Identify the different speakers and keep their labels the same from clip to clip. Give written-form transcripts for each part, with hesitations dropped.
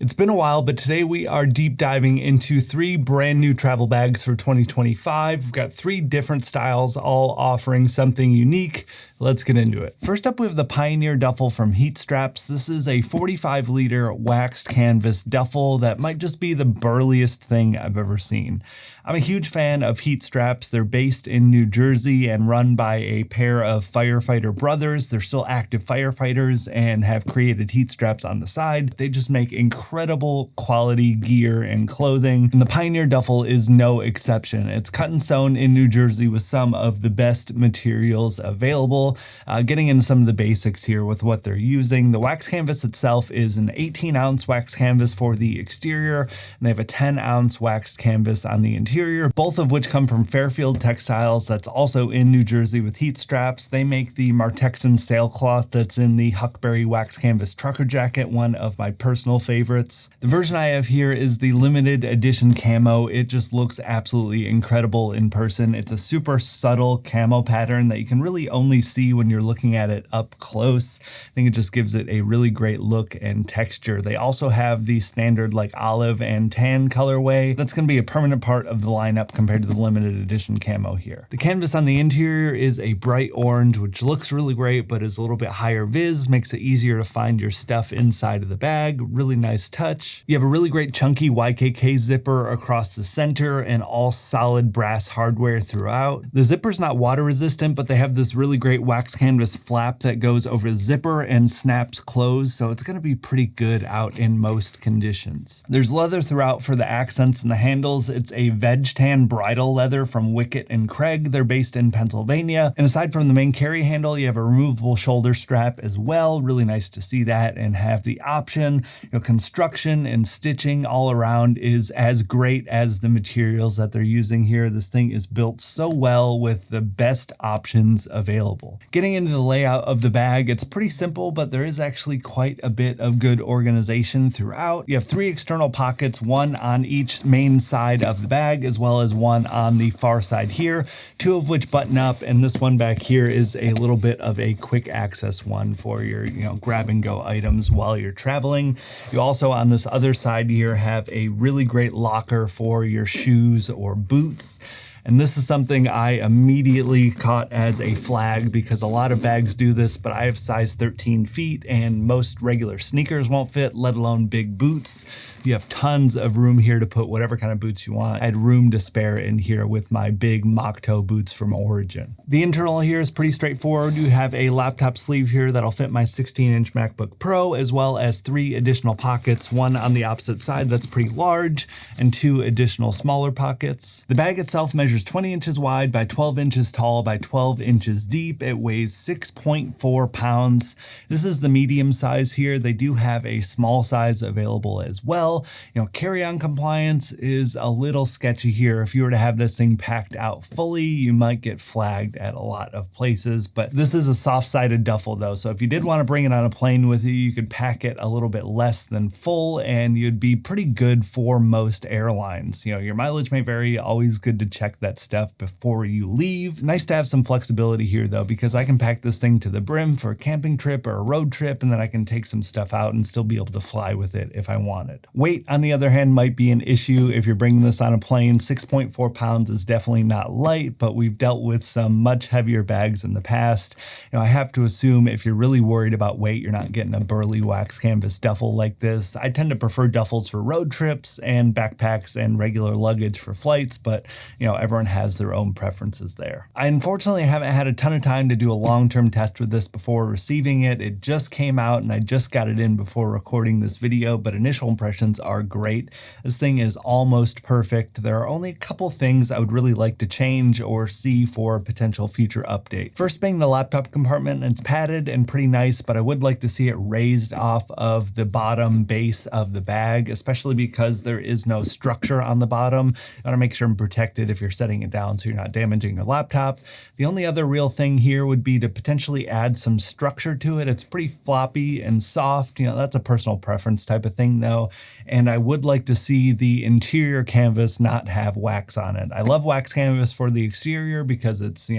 Speaker 1: It's been a while, but today we are deep diving into 3 brand new travel bags for 2025. We've got 3 different styles, all offering something unique. Let's get into it. First up, we have the Pioneer Duffle from Heat Straps. This is a 45-liter waxed canvas duffel that might just be the burliest thing I've ever seen. I'm a huge fan of Heat Straps. They're based in New Jersey and run by a pair of firefighter brothers. They're still active firefighters and have created heat straps on the side. They just make incredible quality gear and clothing, and the Pioneer Duffle is no exception. It's cut and sewn in New Jersey with some of the best materials available. Getting into some of the basics here with what they're using. The wax canvas itself is an 18-ounce wax canvas for the exterior, and they have a 10-ounce waxed canvas on the interior, both of which come from Fairfield Textiles. That's also in New Jersey with Heat Straps. They make the Martexan sailcloth that's in the Huckberry wax canvas trucker jacket, one of my personal favorites. The version I have here is the limited edition camo. It just looks absolutely incredible in person. It's a super subtle camo pattern that you can really only see when you're looking at it up close. I think it just gives it a really great look and texture. They also have the standard like olive and tan colorway. That's going to be a permanent part of the lineup compared to the limited edition camo here. The canvas on the interior is a bright orange, which looks really great, but is a little bit higher vis, makes it easier to find your stuff inside of the bag. Really nice touch. You have a really great chunky YKK zipper across the center and all solid brass hardware throughout. The zipper's not water resistant, but they have this really great wax canvas flap that goes over the zipper and snaps closed, so it's going to be pretty good out in most conditions. There's leather throughout for the accents and the handles. It's a veg tan bridle leather from Wicket and Craig. They're based in Pennsylvania. And aside from the main carry handle, you have a removable shoulder strap as well. Really nice to see that and have the option. Construction and stitching all around is as great as the materials that they're using here. This thing is built so well with the best options available. Getting into the layout of the bag, it's pretty simple, but there is actually quite a bit of good organization throughout. You have 3 external pockets, one on each main side of the bag, as well as one on the far side here, 2 of which button up, and this one back here is a little bit of a quick access one for your, grab and go items while you're traveling. You also on this other side here have a really great locker for your shoes or boots. And this is something I immediately caught as a flag because a lot of bags do this, but I have size 13 feet and most regular sneakers won't fit, let alone big boots. You have tons of room here to put whatever kind of boots you want. I had room to spare in here with my big mock toe boots from Origin. The internal here is pretty straightforward. You have a laptop sleeve here that'll fit my 16-inch MacBook Pro, as well as 3 additional pockets, one on the opposite side that's pretty large, and 2 additional smaller pockets. The bag itself measures 20 inches wide by 12 inches tall by 12 inches deep. It weighs 6.4 pounds. This is the medium size here. They do have a small size available as well. Carry-on compliance is a little sketchy here. If you were to have this thing packed out fully, you might get flagged at a lot of places, but this is a soft-sided duffel though. So if you did want to bring it on a plane with you, you could pack it a little bit less than full and you'd be pretty good for most airlines. Your mileage may vary. Always good to check that stuff before you leave. Nice to have some flexibility here though, because I can pack this thing to the brim for a camping trip or a road trip, and then I can take some stuff out and still be able to fly with it if I wanted. Weight, on the other hand, might be an issue if you're bringing this on a plane. 6.4 pounds is definitely not light, but we've dealt with some much heavier bags in the past. I have to assume if you're really worried about weight, you're not getting a burly wax canvas duffel like this. I tend to prefer duffels for road trips and backpacks and regular luggage for flights, but everyone has their own preferences there. I unfortunately haven't had a ton of time to do a long-term test with this before receiving it. It just came out and I just got it in before recording this video, but initial impressions are great. This thing is almost perfect. There are only a couple things I would really like to change or see for a potential future update. First being the laptop compartment. It's padded and pretty nice, but I would like to see it raised off of the bottom base of the bag, especially because there is no structure on the bottom. You want to make sure I'm protected if you're setting it down so you're not damaging your laptop. The only other real thing here would be to potentially add some structure to it. It's pretty floppy and soft. That's a personal preference type of thing though. And I would like to see the interior canvas not have wax on it. I love wax canvas for the exterior because it's,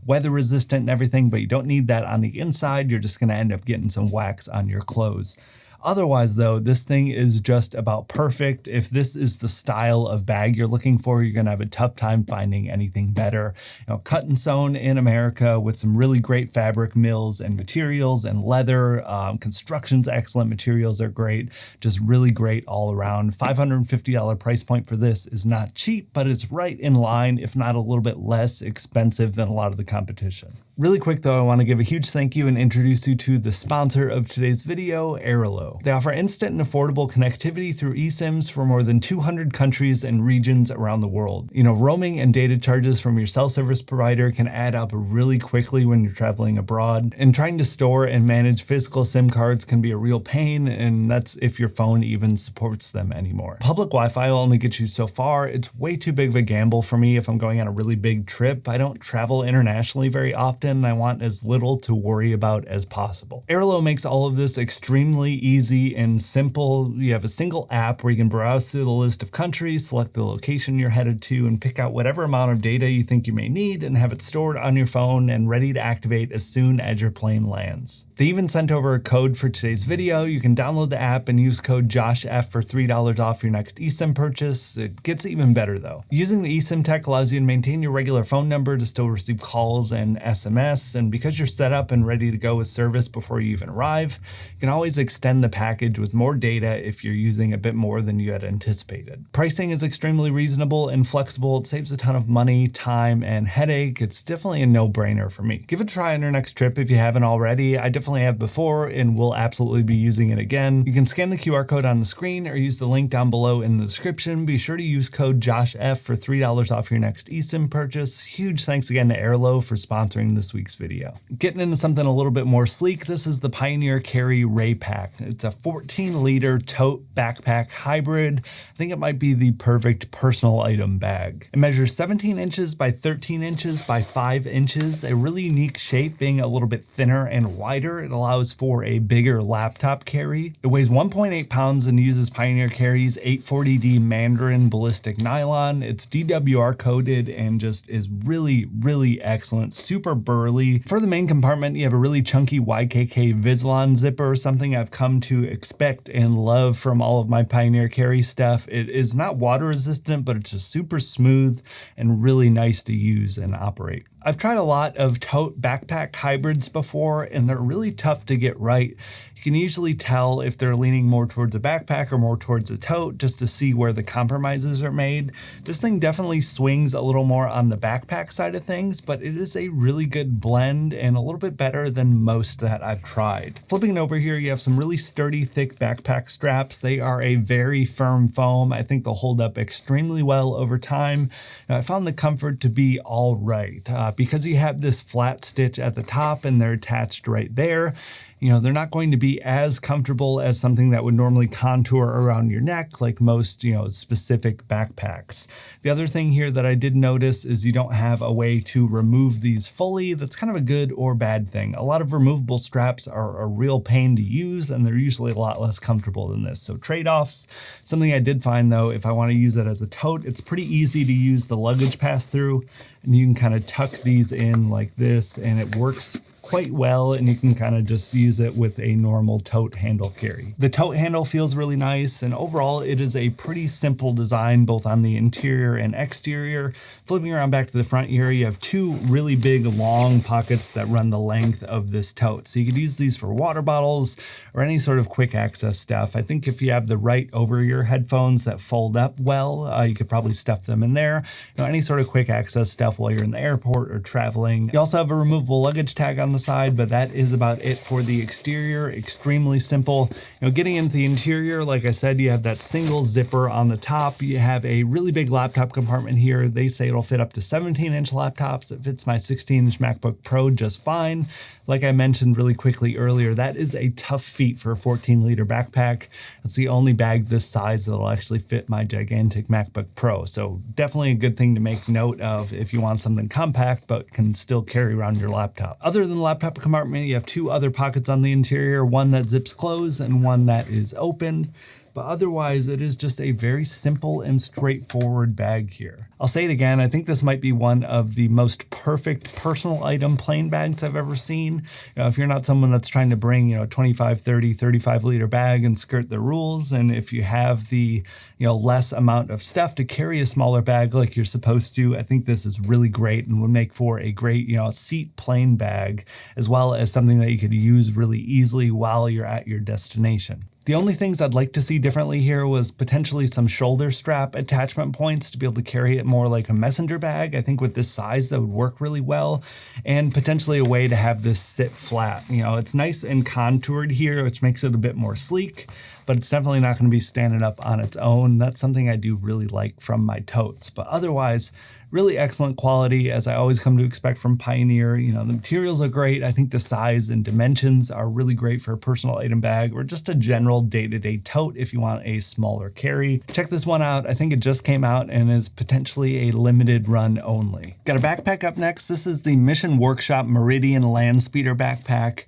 Speaker 1: weather resistant and everything, but you don't need that on the inside. You're just going to end up getting some wax on your clothes. Otherwise though, this thing is just about perfect. If this is the style of bag you're looking for, you're gonna have a tough time finding anything better. You know, cut and sewn in America with some really great fabric mills and materials and leather. Construction's excellent, materials are great, just really great all around. $550 price point for this is not cheap, but it's right in line, if not a little bit less expensive than a lot of the competition. Really quick though, I want to give a huge thank you and introduce you to the sponsor of today's video, Airalo. They offer instant and affordable connectivity through eSIMs for more than 200 countries and regions around the world. You know, roaming and data charges from your cell service provider can add up really quickly when you're traveling abroad, and trying to store and manage physical SIM cards can be a real pain, and that's if your phone even supports them anymore. Public Wi-Fi will only get you so far. It's way too big of a gamble for me if I'm going on a really big trip. I don't travel internationally very often, and I want as little to worry about as possible. Airalo makes all of this extremely easy and simple. You have a single app where you can browse through the list of countries, select the location you're headed to, and pick out whatever amount of data you think you may need and have it stored on your phone and ready to activate as soon as your plane lands. They even sent over a code for today's video. You can download the app and use code JOSHF for $3 off your next eSIM purchase. It gets even better though. Using the eSIM tech allows you to maintain your regular phone number to still receive calls and SMS, and because you're set up and ready to go with service before you even arrive, you can always extend the package with more data if you're using a bit more than you had anticipated. Pricing is extremely reasonable and flexible. It saves a ton of money, time, and headache. It's definitely a no-brainer for me. Give it a try on your next trip if you haven't already. I definitely have before and will absolutely be using it again. You can scan the QR code on the screen or use the link down below in the description. Be sure to use code JOSHF for $3 off your next eSIM purchase. Huge thanks again to Airalo for sponsoring this week's video. Getting into something a little bit more sleek, this is the Pioneer Carry Ray Pack. It's a 14-liter tote backpack hybrid. I think it might be the perfect personal item bag. It measures 17 inches by 13 inches by 5 inches, a really unique shape, being a little bit thinner and wider. It allows for a bigger laptop carry. It weighs 1.8 pounds and uses Pioneer Carry's 840D Mandarin ballistic nylon. It's DWR coated and just is really, really excellent. Super burly. For the main compartment, you have a really chunky YKK Vislon zipper, something I've come to expect and love from all of my Pioneer Carry stuff. It is not water resistant, but it's just super smooth and really nice to use and operate. I've tried a lot of tote backpack hybrids before, and they're really tough to get right. You can usually tell if they're leaning more towards a backpack or more towards a tote just to see where the compromises are made. This thing definitely swings a little more on the backpack side of things, but it is a really good blend and a little bit better than most that I've tried. Flipping it over here, you have some really sturdy, thick backpack straps. They are a very firm foam. I think they'll hold up extremely well over time. Now, I found the comfort to be all right. Because you have this flat stitch at the top and they're attached right there, you know, they're not going to be as comfortable as something that would normally contour around your neck like most, you know, specific backpacks. The other thing here that I did notice is you don't have a way to remove these fully. That's kind of a good or bad thing. A lot of removable straps are a real pain to use, and they're usually a lot less comfortable than this. So trade-offs. Something I did find though, if I want to use it as a tote, it's pretty easy to use the luggage pass-through, and you can kind of tuck these in like this, and it works quite well, and you can kind of just use it with a normal tote handle carry. The tote handle feels really nice, and overall it is a pretty simple design both on the interior and exterior. Flipping around back to the front here, you have two really big long pockets that run the length of this tote. So you could use these for water bottles or any sort of quick access stuff. I think if you have the right over-ear headphones that fold up well, you could probably stuff them in there. You know, any sort of quick access stuff while you're in the airport or traveling. You also have a removable luggage tag on the side, but that is about it for the exterior. Extremely simple. You know, getting into the interior, like I said, you have that single zipper on the top. You have a really big laptop compartment here. They say it'll fit up to 17-inch laptops. It fits my 16-inch MacBook Pro just fine. Like I mentioned really quickly earlier, that is a tough feat for a 14-liter backpack. It's the only bag this size that'll actually fit my gigantic MacBook Pro. So definitely a good thing to make note of if you want something compact but can still carry around your laptop. Other than the laptop compartment, you have two other pockets on the interior, one that zips closed and one that is opened. but otherwise it is just a very simple and straightforward bag here. I'll say it again, I think this might be one of the most perfect personal item plain bags I've ever seen. If you're not someone that's trying to bring, 25, 30, 35 liter bag and skirt the rules, and if you have the, less amount of stuff to carry a smaller bag like you're supposed to, I think this is really great and would make for a great, seat plain bag, as well as something that you could use really easily while you're at your destination. The only things I'd like to see differently here was potentially some shoulder strap attachment points to be able to carry it more like a messenger bag. I think with this size that would work really well, and potentially a way to have this sit flat. It's nice and contoured here, which makes it a bit more sleek, but it's definitely not going to be standing up on its own. That's something I do really like from my totes, but otherwise, really excellent quality, as I always come to expect from Pioneer. The materials are great. I think the size and dimensions are really great for a personal item bag or just a general day-to-day tote if you want a smaller carry. Check this one out. I think it just came out and is potentially a limited run only. Got a backpack up next. This is the Mission Workshop Meridian Landspeeder backpack.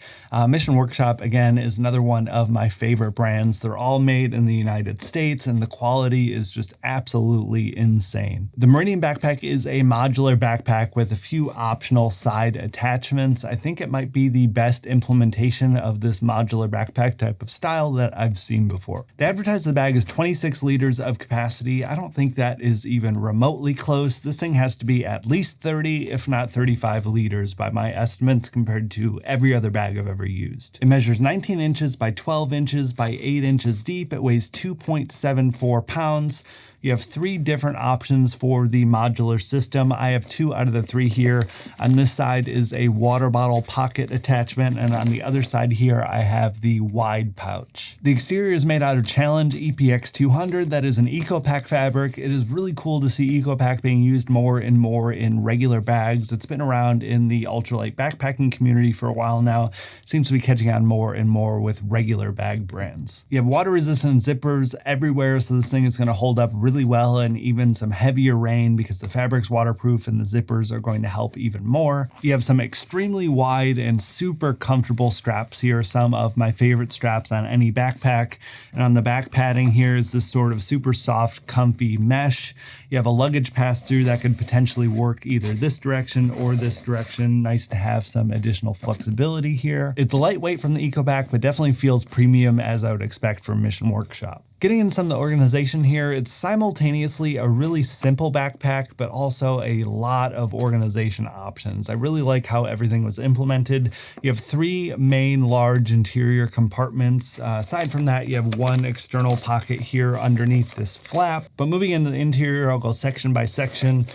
Speaker 1: Mission Workshop, again, is another one of my favorite brands. They're all made in the United States and the quality is just absolutely insane. The Meridian backpack is a modular backpack with a few optional side attachments. I think it might be the best implementation of this modular backpack type of style that I've seen before. They advertise the bag as 26 liters of capacity. I don't think that is even remotely close. This thing has to be at least 30, if not 35 liters by my estimates compared to every other bag I've ever used. It measures 19 inches by 12 inches by 8 inches deep. It weighs 2.74 pounds. You have 3 different options for the modular system. I have 2 out of the 3 here. On this side is a water bottle pocket attachment, and on the other side here I have the wide pouch. The exterior is made out of Challenge EPX 200. That is an EcoPack fabric. It is really cool to see EcoPack being used more and more in regular bags. It's been around in the ultralight backpacking community for a while now. It seems to be catching on more and more with regular bag brands. You have water resistant zippers everywhere, so this thing is going to hold up really well in even some heavier rain because the fabric's waterproof and the zippers are going to help even more. You have some extremely wide and super comfortable straps here, some of my favorite straps on any backpack. And on the back padding here is this sort of super soft, comfy mesh. You have a luggage pass-through that could potentially work either this direction or this direction. Nice to have some additional flexibility here. It's lightweight from the EcoPack, but definitely feels premium as I would expect from Mission Workshop. Getting into some of the organization here, it's simultaneously a really simple backpack, but also a lot of organization options. I really like how everything was implemented. You have 3 main large interior compartments. Aside from that, you have 1 external pocket here underneath this flap. But moving into the interior, I'll go section by section.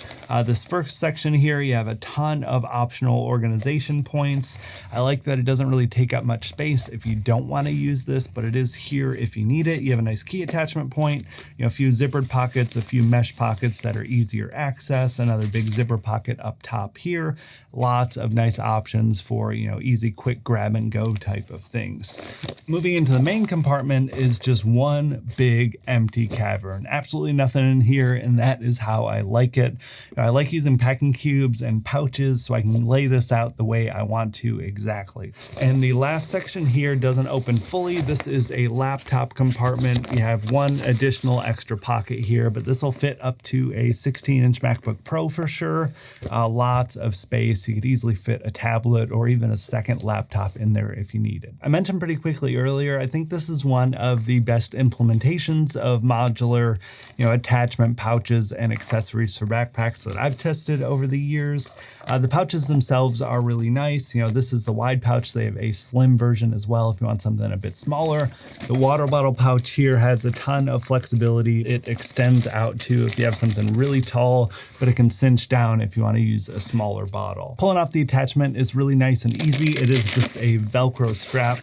Speaker 1: This first section here, you have a ton of optional organization points. I like that it doesn't really take up much space if you don't want to use this, but it is here if you need it. You have a nice key attachment point, a few zippered pockets, a few mesh pockets that are easier access, another big zipper pocket up top here. Lots of nice options for, easy, quick grab and go type of things. Moving into the main compartment is just one big empty cavern. Absolutely nothing in here, and that is how I like it. I like using packing cubes and pouches so I can lay this out the way I want to exactly. And the last section here doesn't open fully. This is a laptop compartment. You have 1 additional extra pocket here, but this will fit up to a 16-inch MacBook Pro for sure. Lots of space. You could easily fit a tablet or even a second laptop in there if you need it. I mentioned pretty quickly earlier, I think this is one of the best implementations of modular, attachment pouches and accessories for backpacks that I've tested over the years. The pouches themselves are really nice. This is the wide pouch. They have a slim version as well if you want something a bit smaller. The water bottle pouch here has a ton of flexibility. It extends out to if you have something really tall, but it can cinch down if you want to use a smaller bottle. Pulling off the attachment is really nice and easy. It is just a Velcro strap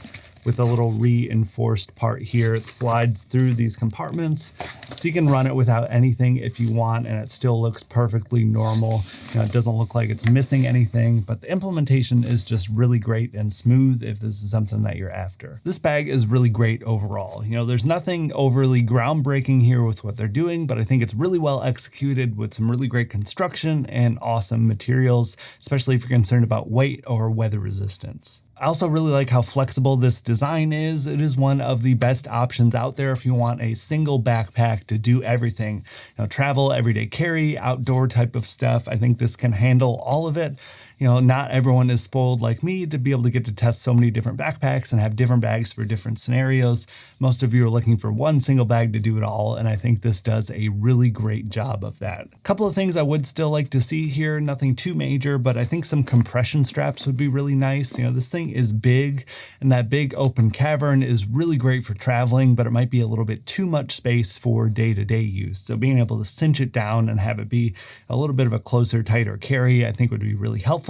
Speaker 1: with a little reinforced part here. It slides through these compartments, so you can run it without anything if you want, and it still looks perfectly normal. It doesn't look like it's missing anything, but the implementation is just really great and smooth if this is something that you're after. This bag is really great overall. There's nothing overly groundbreaking here with what they're doing, but I think it's really well executed with some really great construction and awesome materials, especially if you're concerned about weight or weather resistance. I also really like how flexible this design is. It is one of the best options out there if you want a single backpack to do everything. Travel, everyday carry, outdoor type of stuff. I think this can handle all of it. Not everyone is spoiled like me to be able to get to test so many different backpacks and have different bags for different scenarios. Most of you are looking for one single bag to do it all, and I think this does a really great job of that. A couple of things I would still like to see here, nothing too major, but I think some compression straps would be really nice. This thing is big, and that big open cavern is really great for traveling, but it might be a little bit too much space for day-to-day use. So being able to cinch it down and have it be a little bit of a closer, tighter carry, I think would be really helpful.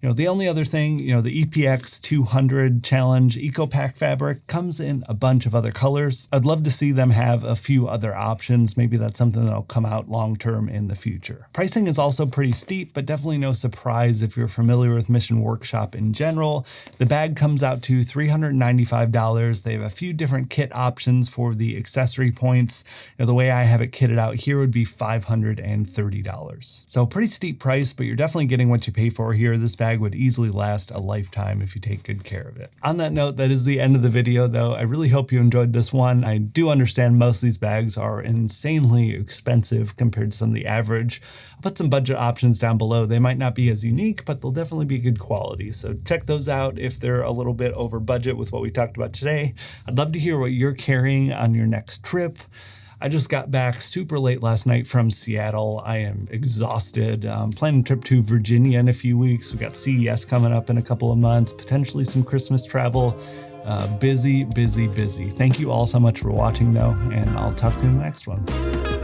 Speaker 1: The only other thing, the EPX 200 Challenge Eco Pack fabric comes in a bunch of other colors. I'd love to see them have a few other options. Maybe that's something that'll come out long-term in the future. Pricing is also pretty steep, but definitely no surprise if you're familiar with Mission Workshop in general. The bag comes out to $395. They have a few different kit options for the accessory points. The way I have it kitted out here would be $530. So pretty steep price, but you're definitely getting what you pay for here. This bag would easily last a lifetime if you take good care of it. On that note, that is the end of the video though. I really hope you enjoyed this one. I do understand most of these bags are insanely expensive compared to some of the average. I'll put some budget options down below. They might not be as unique, but they'll definitely be good quality. So check those out if they're a little bit over budget with what we talked about today. I'd love to hear what you're carrying on your next trip. I just got back super late last night from Seattle. I am exhausted. Planning a trip to Virginia in a few weeks. We got CES coming up in a couple of months, potentially some Christmas travel. Busy. Thank you all so much for watching though, and I'll talk to you in the next one.